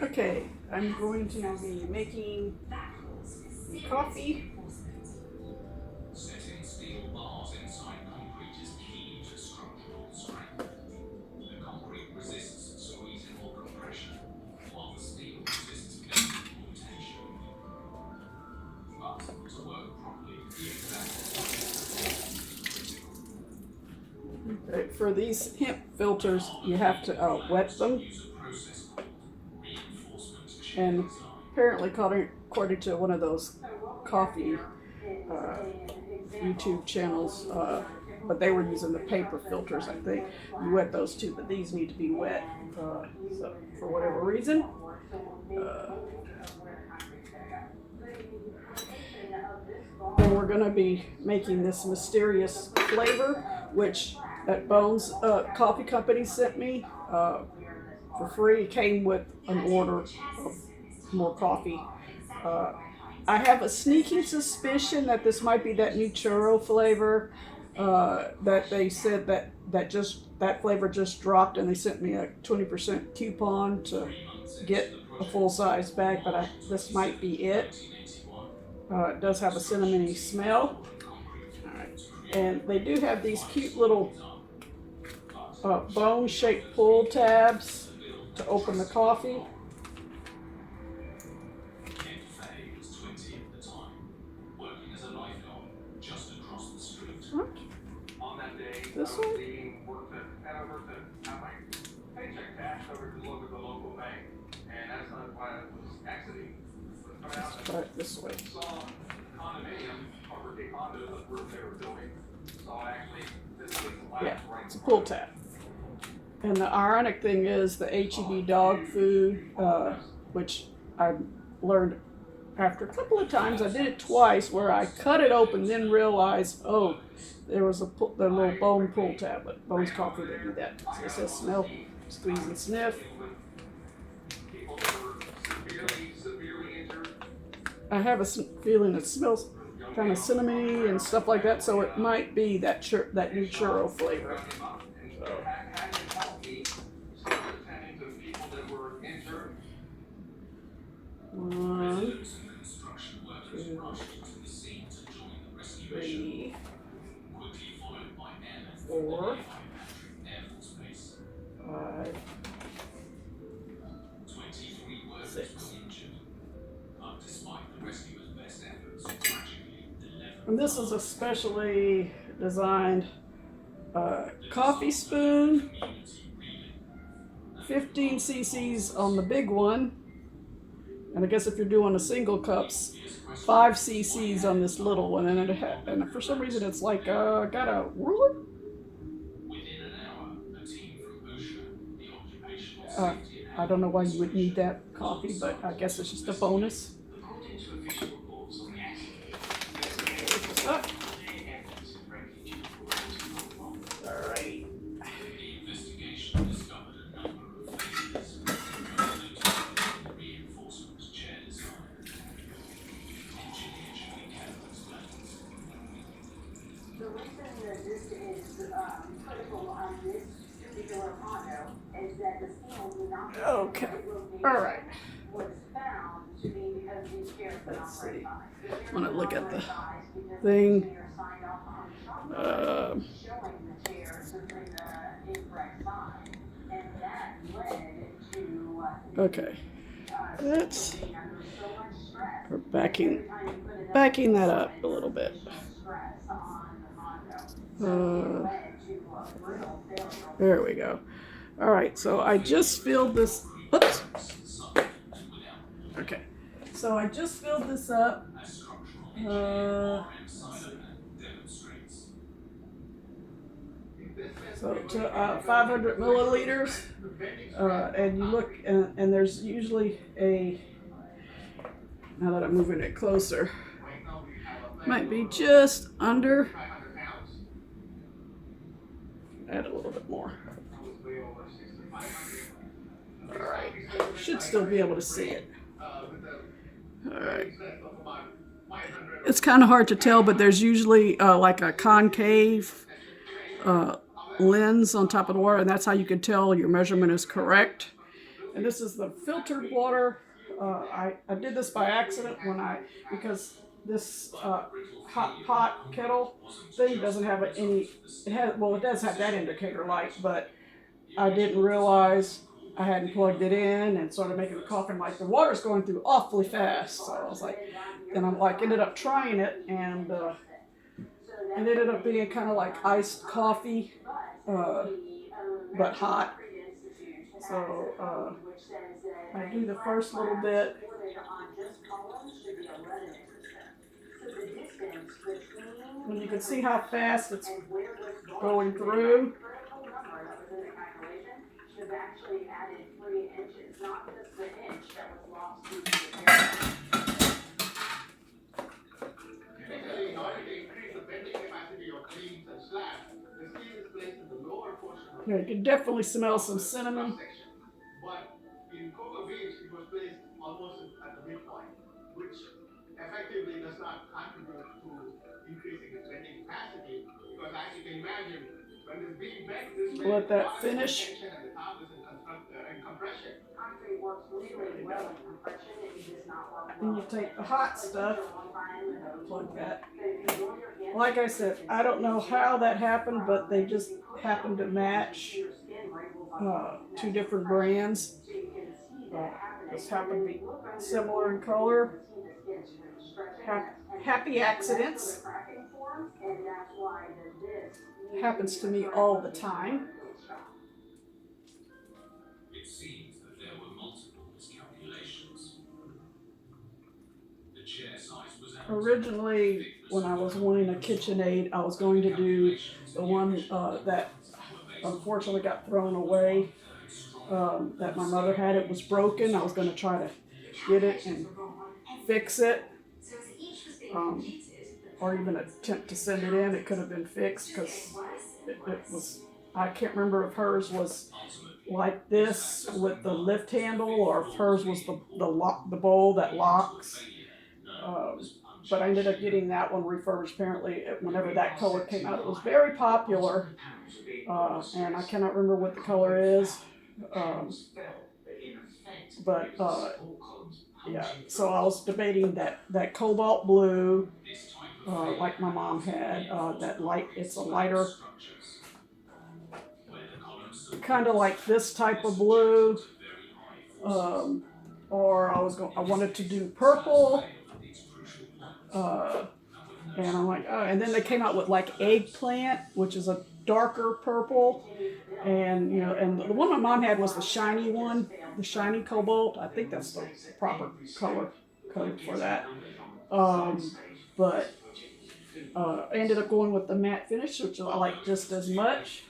Okay, I'm going to be making coffee. Setting steel bars inside concrete is key to structural strength. The concrete resists squeezing or compression, while the steel resists bending or tension. But to work properly, the exact proportion is critical. Right, for these hemp filters, you have to wet them, Use a process called reinforcement chair and design. apparently, according to one of those coffee YouTube channels, but they were using the paper filters, I think. You wet those too, but these need to be wet. So for whatever reason. And we're going to be making this mysterious flavor, which at Bones Coffee Company sent me for free. It came with an order of more coffee. I have a sneaking suspicion that this might be that new churro flavor that they said that flavor just dropped, and they sent me a 20% coupon to get a full-size bag, but this might be it. It does have a cinnamony smell. Alright. And they do have these cute little bone-shaped pull tabs to open the coffee. What? This way? Let's try it this way. Yeah, it's a pull tab. And the ironic thing is the HEB dog food, which I learned after a couple of times. I did it twice where I cut it open, then realized, oh, there was the little bone pull tab. But Bones Coffee, they do that. So it says smell, squeeze, and sniff. I have a feeling it smells kind of cinnamony and stuff like that, so it might be that new churro flavor. So. One, 2, 3, 4, 5, 6. And this is a specially designed coffee spoon, 15 cc's on the big one, and I guess if you're doing a single cups, 5 cc's on this little one, and for some reason it's like got a ruler. I don't know why you would need that coffee, but I guess it's just a bonus. Up. All right. The reason that this is critical on this particular condo is that the steel did not Okay. All right. was found to be because these chairs were not Let's see. right size. I want to look at the thing. Showing the chairs in the incorrect size, and that led to Okay. That's we're backing that up a little bit. There we go. All right, so I just filled this. Oops. Okay, so I just filled this up. So to 500 milliliters, and you look, and there's usually a. Now that I'm moving it closer, might be just under. Add a little bit more. All right, should still be able to see it. All right. It's kind of hard to tell, but there's usually like a concave lens on top of the water, and that's how you can tell your measurement is correct. And this is the filtered water. I did this by accident because this hot pot kettle thing doesn't have any. It does have that indicator light, but I didn't realize I hadn't plugged it in and started making the coffee. And like the water's going through awfully fast, so I was like, and I'm like ended up trying it and it ended up being kind of like iced coffee, but hot. So I do the first little bit. And you can see how fast it's going through. Actually added 3 inches, not just the inch that was lost due to the In order to increase the bending capacity of beams and slabs, the steel is placed in the lower portion of yeah, you can definitely smell some cinnamon. But in cocoa beans, it was placed almost at the midpoint, which effectively does not contribute to increasing its bending capacity, because as you can imagine, when it's being bent this way, Let that finish. and the top is in compression. concrete works really well in compression, it does not work Then you take the hot stuff, plug that. Like I said, I don't know how that happened, but they just happened to match 2 different brands. This happened to be similar in color. Happy accidents. Happens to me all the time. It seems that there were multiple miscalculations. The chair size was Originally, when I was wanting a KitchenAid, I was going to do the one that unfortunately got thrown away, that my mother had. It was broken. I was going to try to get it and fix it, or even attempt to send it in. It could have been fixed because it was, I can't remember if hers was like this with the lift handle or if hers was the bowl that locks. But I ended up getting that one refurbished. Apparently, whenever that color came out, it was very popular, and I cannot remember what the color is. Yeah. So I was debating that cobalt blue, like my mom had. That light. It's a lighter, kind of like this type of blue. Or I wanted to do purple. And I'm like, oh, and then they came out with like eggplant, which is a darker purple, and and the one my mom had was the shiny one, the shiny cobalt. I think that's the proper color code for that. But I ended up going with the matte finish, which I like just as much.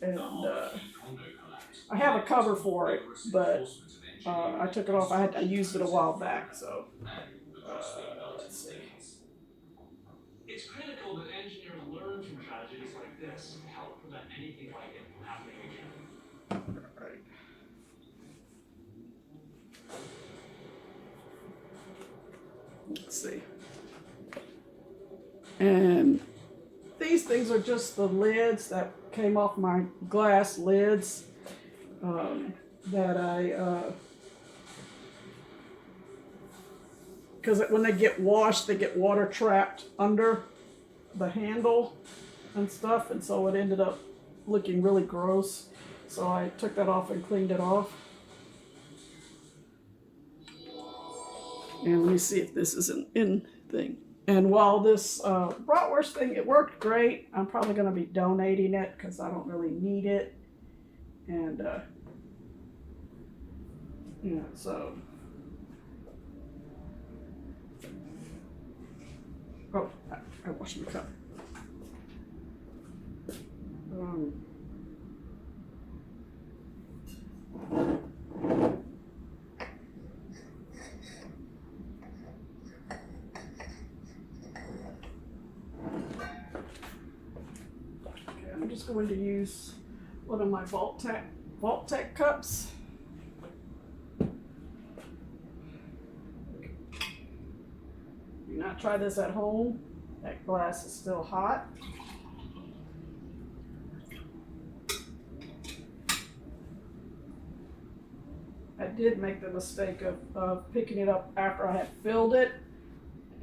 And I have a cover for it, but I took it off. I used it a while back, so. Let's see. It's critical that engineers learn from tragedies like this to help prevent anything like it from happening again. Right. Let's see. And these things are just the lids that came off my glass lids that I. Because when they get washed, they get water trapped under the handle and stuff, and so it ended up looking really gross. So I took that off and cleaned it off. And let me see if this is an in thing. And while this bratwurst thing, it worked great, I'm probably going to be donating it because I don't really need it. And, so... Oh, I washed my cup. Okay, I'm just going to use one of my Vault-Tec cups. Do not try this at home. That glass is still hot. I did make the mistake of picking it up after I had filled it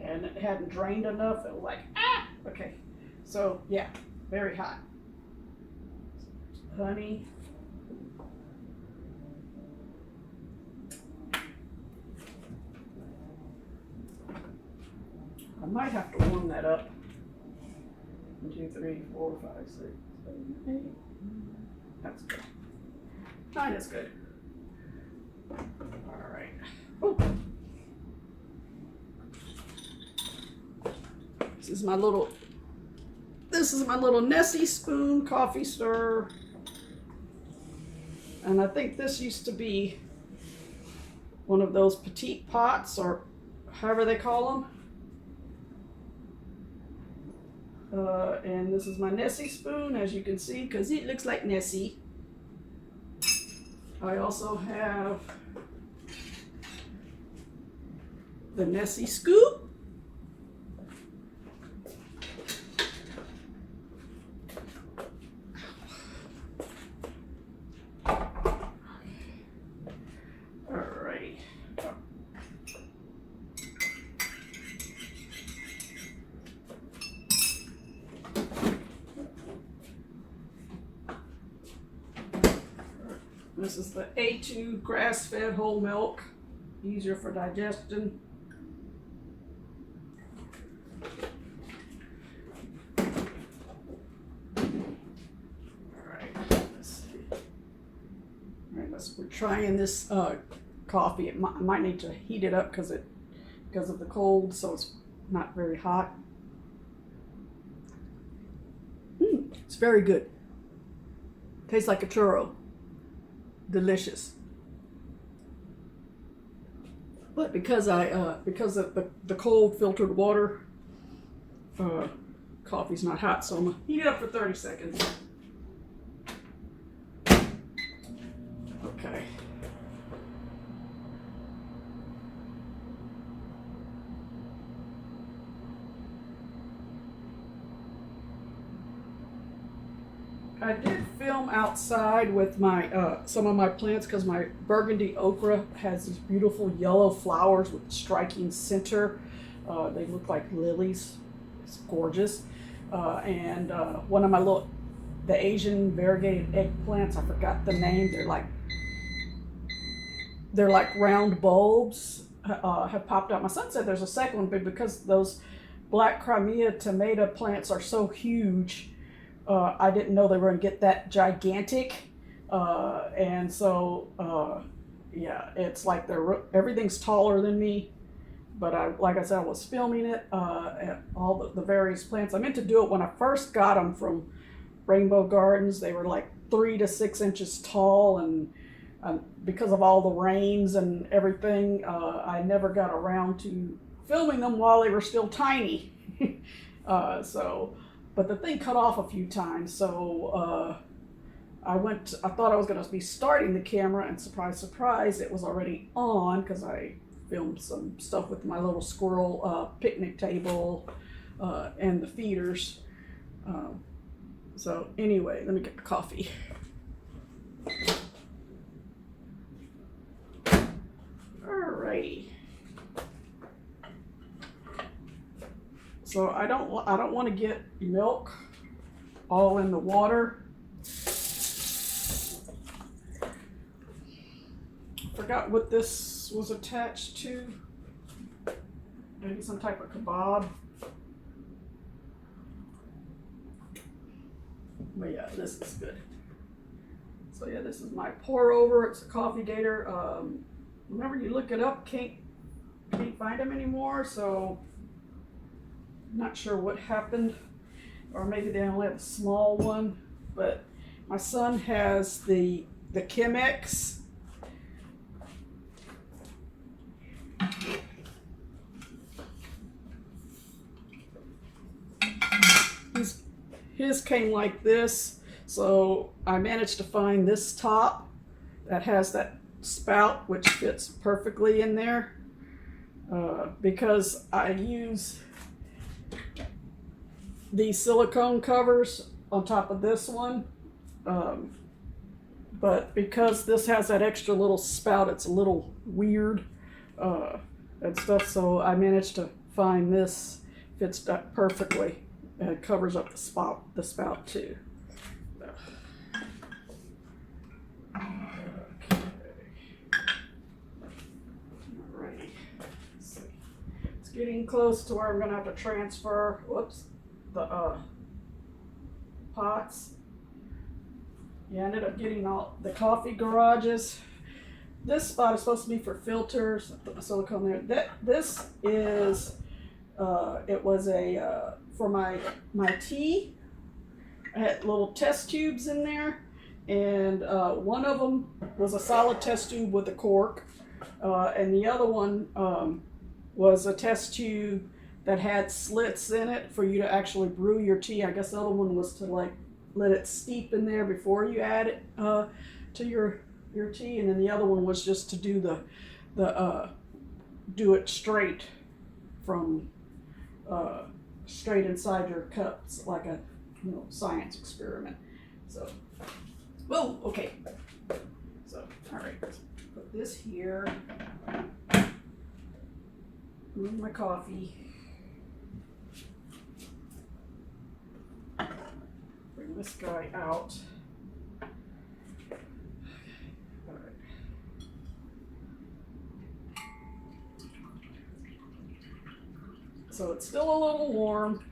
and it hadn't drained enough. It was like, ah! Okay. So, yeah, very hot. Honey. I might have to warm that up. 1, 2, 3, 4, 5, 6, 7, 8. That's good. 9 is good. All right. Oh. This is my little Nessie spoon coffee stirrer. And I think this used to be one of those petite pots, or however they call them. And this is my Nessie spoon, as you can see, because it looks like Nessie. I also have the Nessie scoop. Alrighty. This is the A2 grass-fed whole milk, easier for digestion. We're trying this coffee. I might need to heat it up because of the cold, so it's not very hot. It's very good. Tastes like a churro. Delicious. But because of the cold filtered water, coffee's not hot, so I'm gonna heat it up for 30 seconds. Okay. I did film outside with my some of my plants because my burgundy okra has these beautiful yellow flowers with striking center. They look like lilies. It's gorgeous. And one of my the Asian variegated eggplants, I forgot the name. They're like round bulbs have popped out. My son said there's a second one, but because those black Crimea tomato plants are so huge, I didn't know they were going to get that gigantic. And so, yeah, it's like everything's taller than me. But like I said, I was filming it, all the various plants. I meant to do it when I first got them from Rainbow Gardens. They were like 3 to 6 inches tall, and because of all the rains and everything, I never got around to filming them while they were still tiny. But the thing cut off a few times, so I thought I was going to be starting the camera, and surprise, surprise, it was already on because I filmed some stuff with my little squirrel picnic table and the feeders. So anyway, let me get the coffee. Alrighty. So I don't want to get milk all in the water. Forgot what this was attached to. Maybe some type of kebab. But yeah, this is good. So yeah, this is my pour over. It's a coffee gator. Whenever you look it up, can't find them anymore. So not sure what happened, or maybe they only have a small one. But my son has the Chemex. His came like this, so I managed to find this top that has that spout, which fits perfectly in there, because I use these silicone covers on top of this one. but because this has that extra little spout, it's a little weird and stuff. So I managed to find this fits that perfectly and it covers up the spout too. Alrighty. Let's see. It's getting close to where I'm gonna have to transfer. Whoops, the pots. Yeah, I ended up getting all the coffee garages. This spot is supposed to be for filters. I put my silicone there. This is, it was a, for my tea. I had little test tubes in there. And one of them was a solid test tube with a cork. And the other one was a test tube that had slits in it for you to actually brew your tea. I guess the other one was to like let it steep in there before you add it to your tea, and then the other one was just to do do it straight from straight inside your cups, like a science experiment. So, whoa, okay. So, all right, let's put this here. Move my coffee. Bring this guy out. All right. So it's still a little warm.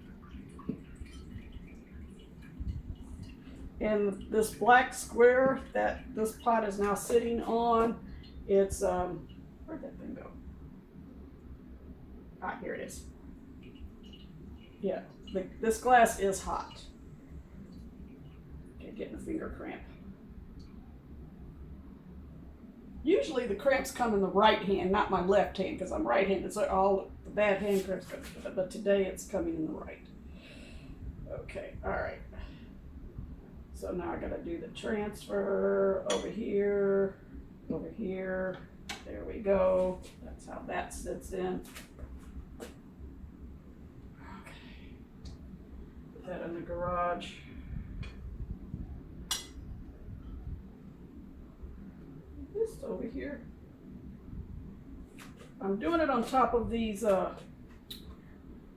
And this black square that this pot is now sitting on, it's, where'd that thing go? Ah, here it is. Yeah, this glass is hot. Okay, getting a finger cramp. Usually the cramps come in the right hand, not my left hand, because I'm right-handed, so all the bad hand cramps come, but today it's coming in the right. Okay, all right. So now I gotta do the transfer over here, there we go. That's how that sits in. Okay, put that in the garage. This over here. I'm doing it on top of these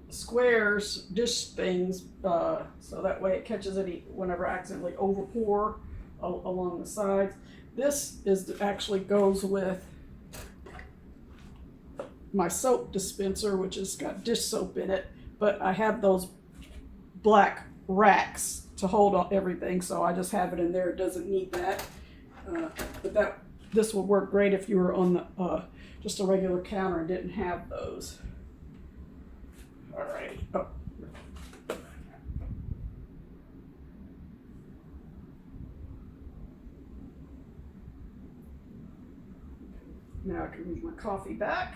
squares, dish things, so that way it catches any whenever I accidentally overpour along the sides. This actually goes with my soap dispenser, which has got dish soap in it, but I have those black racks to hold everything, so I just have it in there. It doesn't need that, but this would work great if you were on the just a regular counter and didn't have those. Alrighty. Oh. Now I can move my coffee back.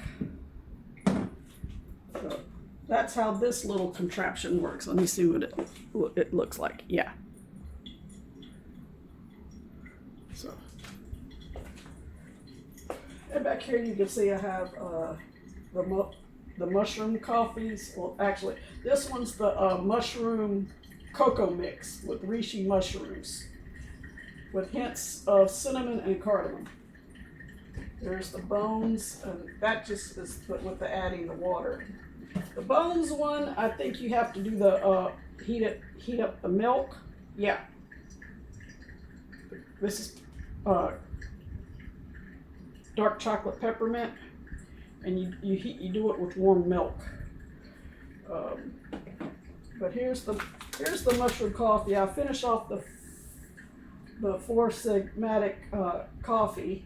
So that's how this little contraption works. Let me see what it looks like. Yeah. So, and back here you can see I have the mushroom coffees. Well, actually, this one's the mushroom cocoa mix with reishi mushrooms with hints of cinnamon and cardamom. There's the bones, and that just is with the adding the water. The bones one, I think you have to do the heat up the milk. Yeah. This is dark chocolate peppermint, and you do it with warm milk. But here's the mushroom coffee. I'll finish off the Four Sigmatic coffee.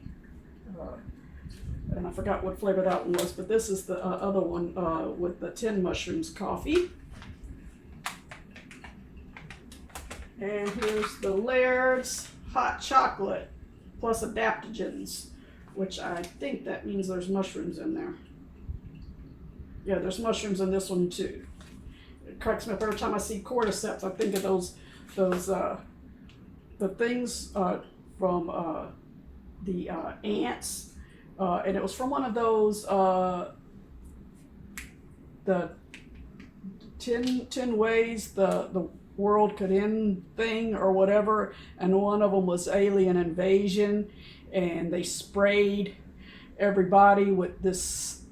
And I forgot what flavor that one was, but this is the other one with the 10 mushrooms coffee. And here's the Laird's hot chocolate plus adaptogens, which I think that means there's mushrooms in there. Yeah, there's mushrooms in this one too. It cracks me up every time I see cordyceps. I think of those the things from the ants, and it was from one of those the 10 ways the world could end thing or whatever, and one of them was alien invasion, and they sprayed everybody with this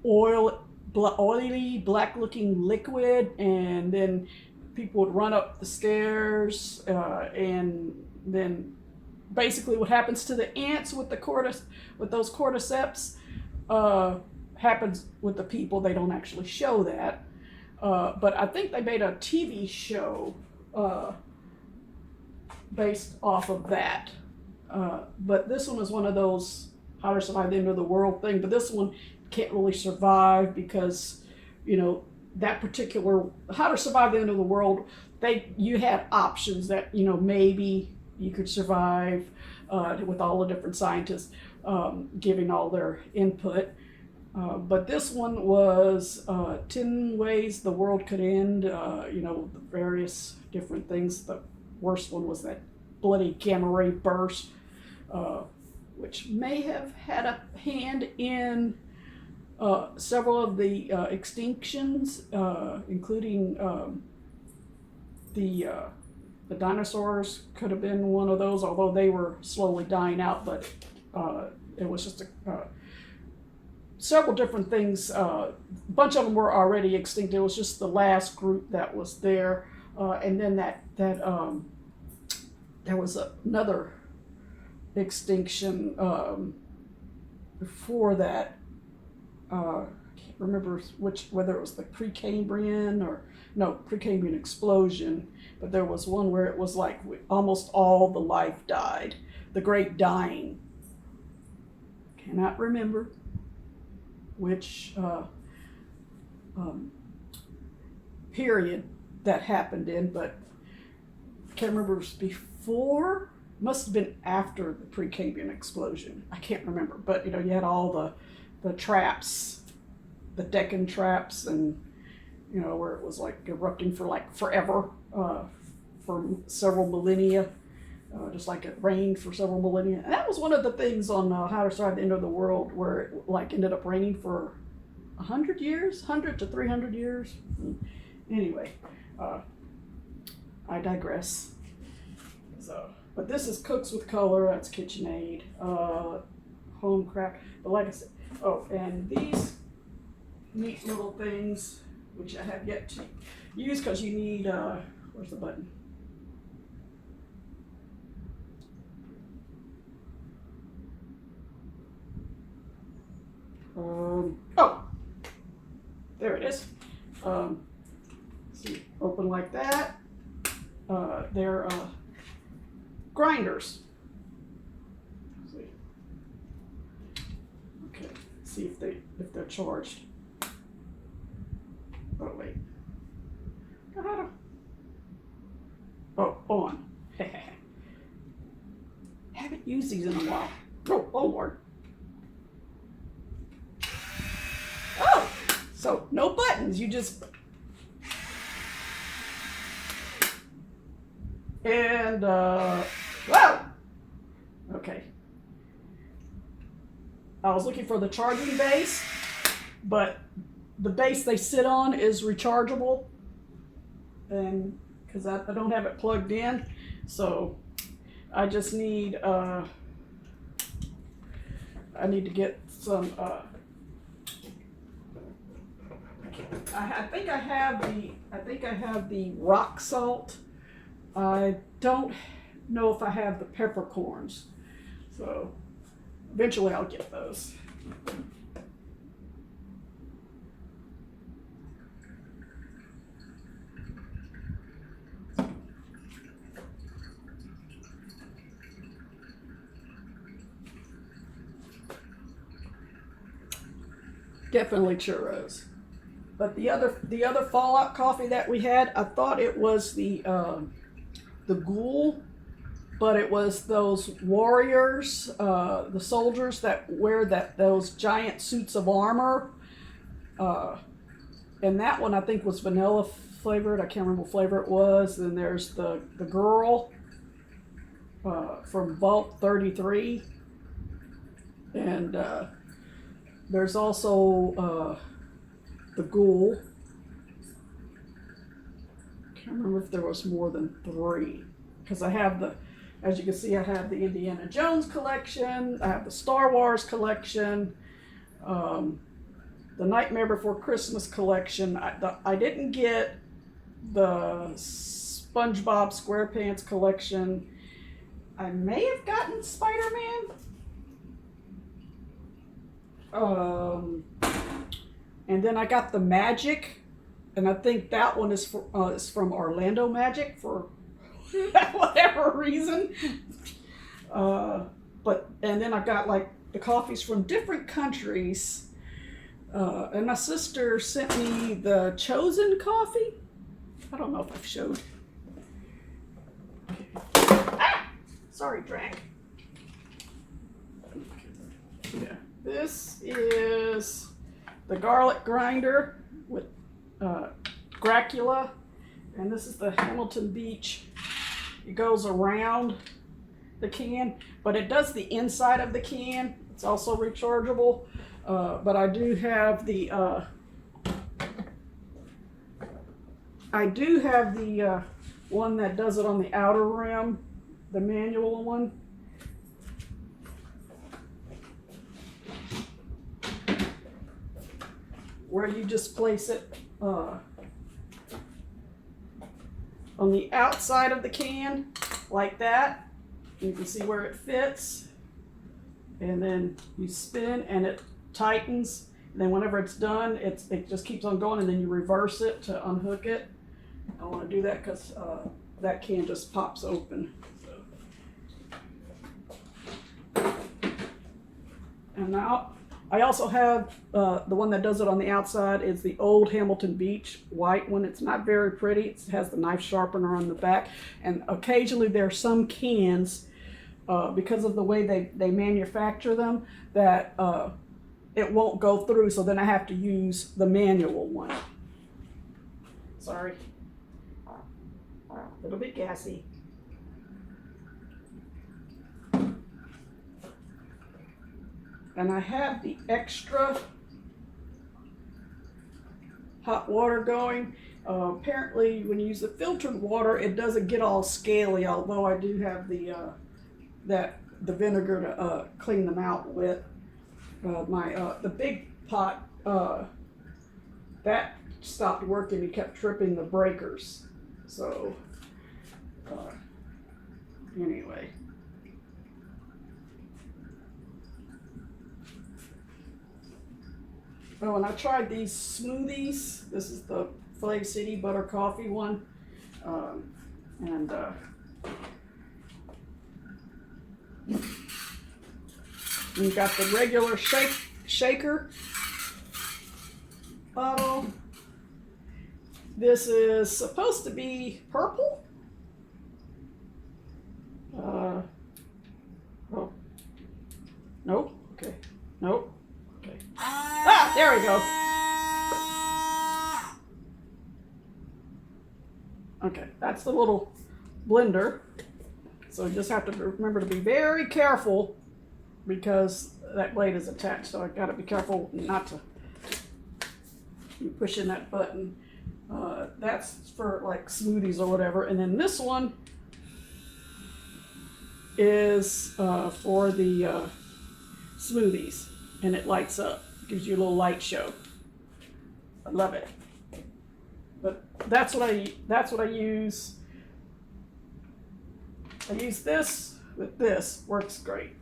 oily black looking liquid, and then people would run up the stairs, and then basically what happens to the ants with those cordyceps happens with the people. They don't actually show that, but I think they made a TV show based off of that. But this one is one of those how to survive the end of the world thing. But this one can't really survive because, that particular how to survive the end of the world, you had options that, maybe you could survive with all the different scientists giving all their input. But this one was 10 ways the world could end, the various different things. The worst one was that bloody gamma ray burst, which may have had a hand in several of the extinctions, including the dinosaurs could have been one of those, although they were slowly dying out. But it was just several different things. A bunch of them were already extinct. It was just the last group that was there, and then that there was another extinction before that. I can't remember whether it was the Precambrian Precambrian explosion, but there was one where it was like almost all the life died. The Great Dying. Cannot remember which period that happened in, but I can't remember if it was before. Must have been after the Precambrian explosion. I can't remember, but you had all the traps, the Deccan traps, and where it was like erupting for like forever, for several millennia, just like it rained for several millennia. And that was one of the things on How to Survive the End of the World, where it like ended up raining for 100 years, 100 to 300 years. Anyway, I digress. So, but this is Cooks with Color. That's KitchenAid, home craft. But like I said, and these neat little things, which I have yet to use because you need, where's the button? There it is. See, open like that. They're grinders. See. Okay. See if they're charged. Oh wait. On. Haven't used these in a while. Oh Lord. Oh, so no buttons. You just and wow. Okay. I was looking for the charging base, but the base they sit on is rechargeable, and because I don't have it plugged in, so I just need I need to get some I think I have the rock salt. I don't know if I have the peppercorns, so eventually I'll get those. Definitely churros. But the other Fallout coffee that we had, I thought it was the ghoul, but it was those warriors, the soldiers that wear those giant suits of armor. And that one I think was vanilla flavored. I can't remember what flavor it was. And there's the girl from Vault 33, and there's also the ghoul. can't remember if there was more than 3. Because I have the, as you can see, I have the Indiana Jones collection, I have the Star Wars collection, the Nightmare Before Christmas collection. I didn't get the SpongeBob SquarePants collection. I may have gotten Spider-Man. And then I got the Magic, and I think that one is from Orlando Magic for whatever reason. And then I got like the coffees from different countries. And my sister sent me the Chosen coffee. I don't know if I've showed. Ah! Sorry, Drac. Yeah. This is the garlic grinder with Gracula. And this is the Hamilton Beach. It goes around the can, but it does the inside of the can. It's also rechargeable. But I do have the one that does it on the outer rim, the manual one. Where you just place it on the outside of the can, like that. You can see where it fits. And then you spin and it tightens. And then whenever it's done, it just keeps on going, and then you reverse it to unhook it. I want to do that because that can just pops open. And now I also have the one that does it on the outside. Is the old Hamilton Beach white one. It's not very pretty. It has the knife sharpener on the back, and occasionally there are some cans because of the way they manufacture them that it won't go through. So then I have to use the manual one. Sorry, a little bit gassy. And I have the extra hot water going. Apparently, when you use the filtered water, it doesn't get all scaly. Although I do have the vinegar to clean them out with. The big pot that stopped working. It kept tripping the breakers. So anyway. Oh, and I tried these smoothies. This is the Flav City Butter Coffee one. We've got the regular shaker bottle. This is supposed to be purple. Oh, nope. Okay, nope. Okay. Ah, there we go. Okay, that's the little blender. So you just have to remember to be very careful because that blade is attached. So I gotta be careful not to keep pushing that button. That's for like smoothies or whatever. And then this one is for the smoothies, and it lights up. Gives you a little light show. I love it. But that's what I use. I use this with this. Works great.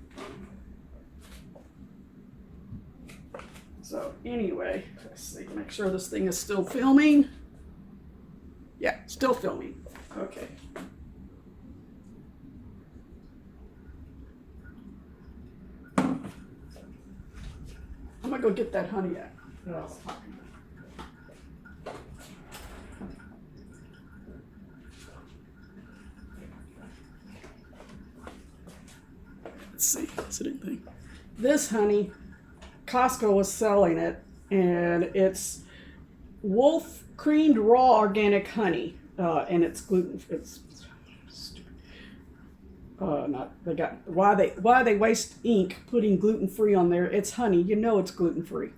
So anyway, let's see, make sure this thing is still filming. Yeah, still filming. Okay. I'm gonna go get that honey out. Let's see, is it anything? This honey, Costco was selling it, and it's wolf creamed raw organic honey, and it's gluten. It's stupid. Why they waste ink putting gluten free on there? It's honey, you know it's gluten free.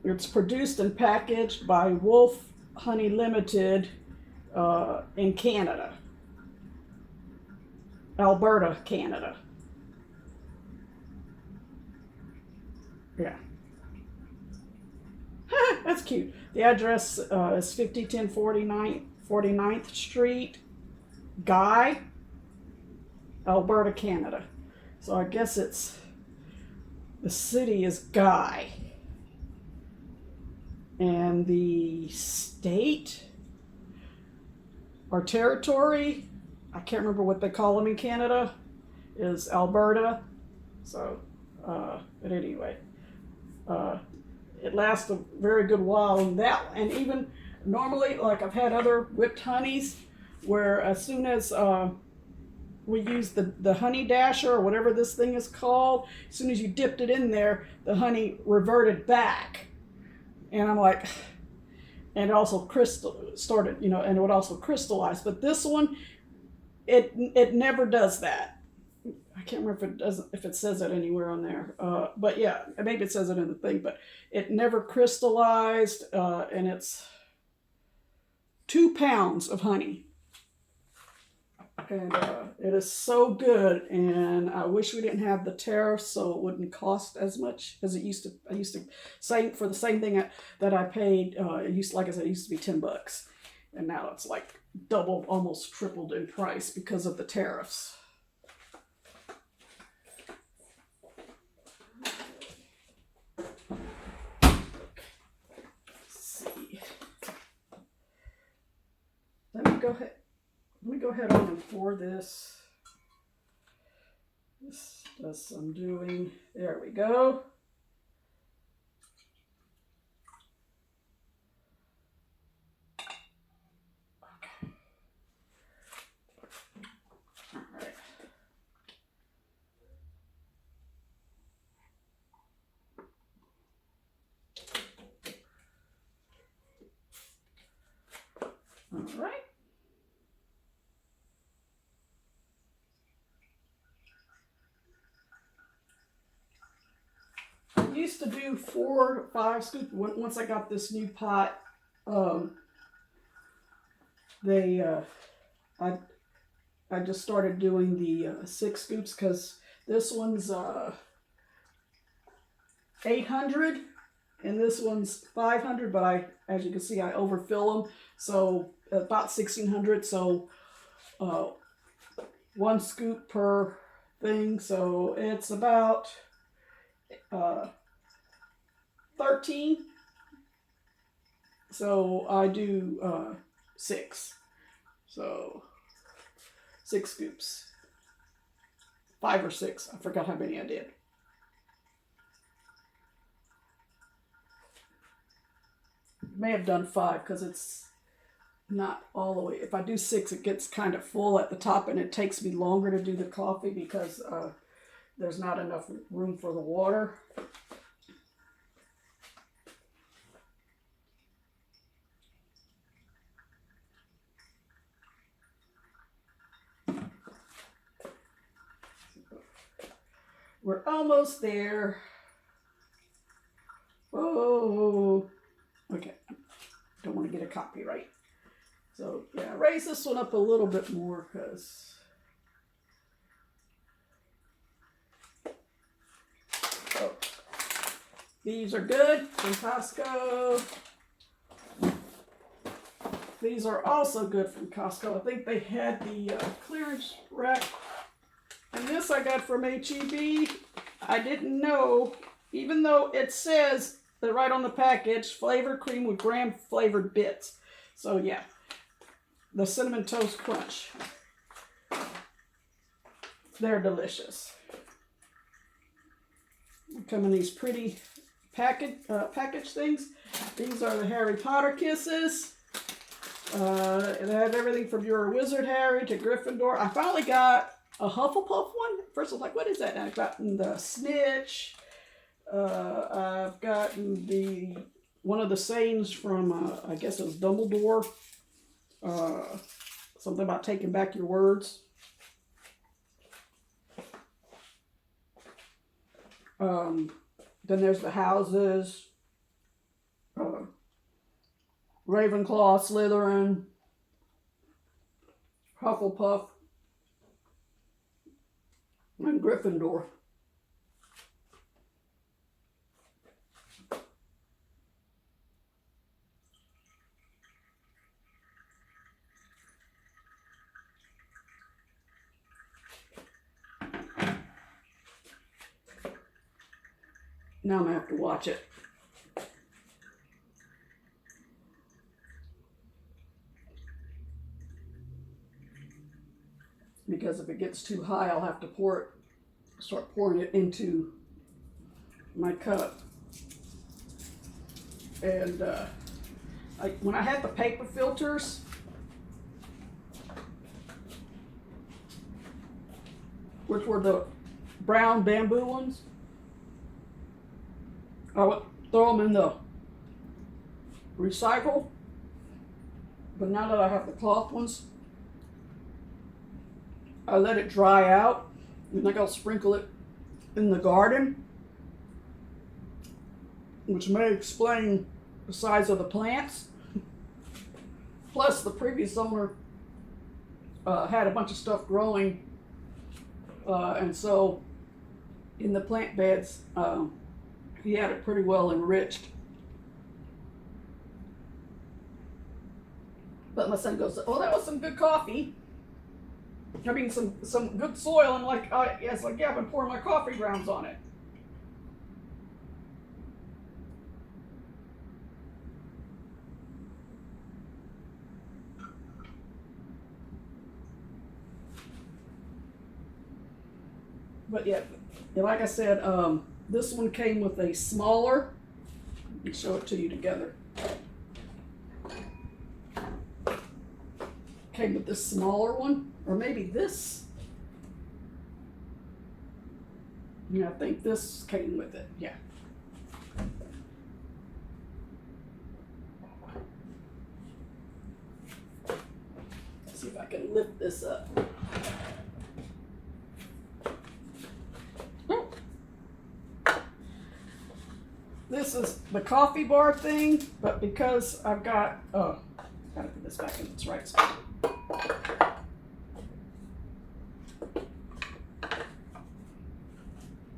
It's produced and packaged by Wolf Honey Limited in Canada, Alberta, Canada. Yeah. That's cute. The address is 5010 49th Street, Guy, Alberta, Canada. So I guess the city is Guy. And the state or territory, I can't remember what they call them in Canada, is Alberta. So, but anyway, it lasts a very good while. And even normally, like I've had other whipped honeys where as soon as we use the honey dasher or whatever this thing is called, as soon as you dipped it in there, the honey reverted back. And I'm like, and it also started, and it would also crystallize. But this one, it never does that. I can't remember if it says it anywhere on there. But yeah, maybe it says it in the thing. But it never crystallized, and it's 2 pounds of honey, and it is so good. And I wish we didn't have the tariffs, so it wouldn't cost as much as it used to. I used to say for the same thing that I paid. It used, like I said, it used to be $10, and now it's like doubled, almost tripled in price because of the tariffs. Let me go ahead on and pour this. This does some doing. There we go. Okay. All right. All right. I used to do 4 to 5 scoops. Once I got this new pot, I just started doing the 6 scoops because this one's 800 and this one's 500. But as you can see, I overfill them, so about 1600. So 1 scoop per thing, so it's about 13. So I do 6. So 6 scoops. 5 or 6. I forgot how many I did. May have done 5 because it's not all the way. If I do 6, it gets kind of full at the top, and it takes me longer to do the coffee because there's not enough room for the water. We're almost there. Oh, okay. Don't want to get a copyright. So yeah, raise this one up a little bit more because these are good from Costco. These are also good from Costco. I think they had the clearance rack. And this I got from HEB. I didn't know, even though it says that right on the package, flavored cream with graham flavored bits. So yeah, the Cinnamon Toast Crunch. They're delicious. They come in these pretty package things. These are the Harry Potter Kisses. It has everything from your Wizard Harry to Gryffindor. I finally got a Hufflepuff one. First I was like, what is that? And I've gotten the Snitch. I've gotten one of the sayings from, I guess it was Dumbledore. Something about taking back your words. Then there's the houses. Ravenclaw, Slytherin, Hufflepuff, and Gryffindor. Now I'm gonna have to watch it. Because if it gets too high, I'll have to start pouring it into my cup. And when I had the paper filters, which were the brown bamboo ones, I would throw them in the recycle. But now that I have the cloth ones, I let it dry out, and then I'll sprinkle it in the garden, which may explain the size of the plants. Plus, the previous owner had a bunch of stuff growing, and so in the plant beds, he had it pretty well enriched. But my son goes, "Oh, that was some good coffee. I mean, some good soil." I'm like, it's like, yeah, I've been pouring my coffee grounds on it. But yeah, like I said, this one came with a smaller. Let me show it to you together. Came with this smaller one, or maybe this. Yeah, I think this came with it. Yeah. Let's see if I can lift this up. This is the coffee bar thing, but because I've got, gotta put this back in its right spot.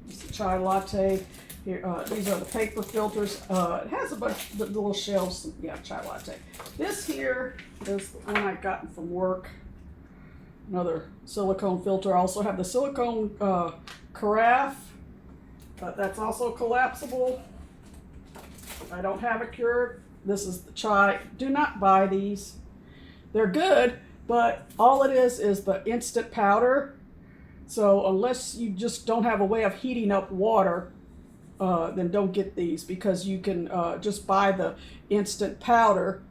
It's a chai latte. Here, these are the paper filters. It has a bunch of little shelves. Yeah, chai latte. This here is the one I gotten from work. Another silicone filter. I also have the silicone carafe, but that's also collapsible. I don't have a Keurig. This is the chai. Do not buy these. They're good, but all it is the instant powder. So unless you just don't have a way of heating up water, then don't get these, because you can just buy the instant powder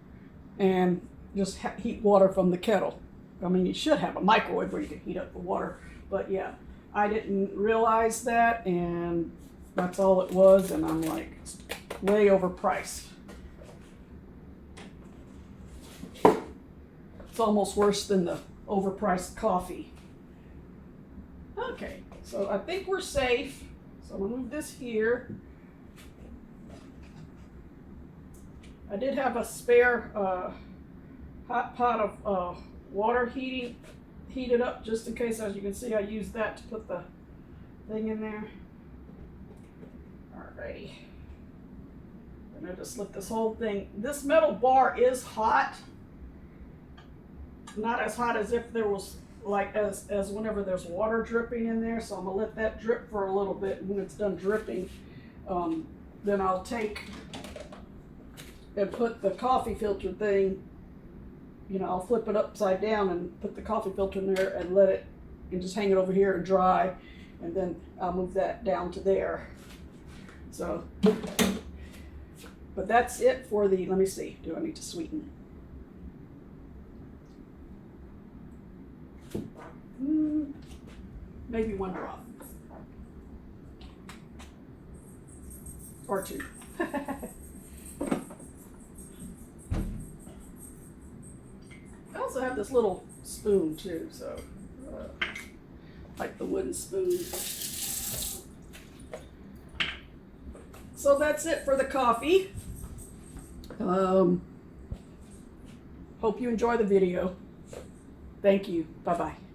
and just heat water from the kettle. I mean, you should have a microwave where you can heat up the water, but yeah, I didn't realize that, and that's all it was, and I'm like, it's way overpriced. It's almost worse than the overpriced coffee. Okay, so I think we're safe. So I'm gonna move this here. I did have a spare hot pot of water heated up just in case. As you can see, I used that to put the thing in there. Alrighty. I'm gonna just lift this whole thing. This metal bar is hot. Not as hot as if there was, like, as whenever there's water dripping in there. So I'm gonna let that drip for a little bit, and when it's done dripping, then I'll take and put the coffee filter thing, I'll flip it upside down and put the coffee filter in there and let it, and just hang it over here and dry, and then I'll move that down to there. So, but that's it for the, let me see, do I need to sweeten? Maybe one drop. Or two. I also have this little spoon too, so like the wooden spoon. So that's it for the coffee. Hope you enjoy the video. Thank you. Bye-bye.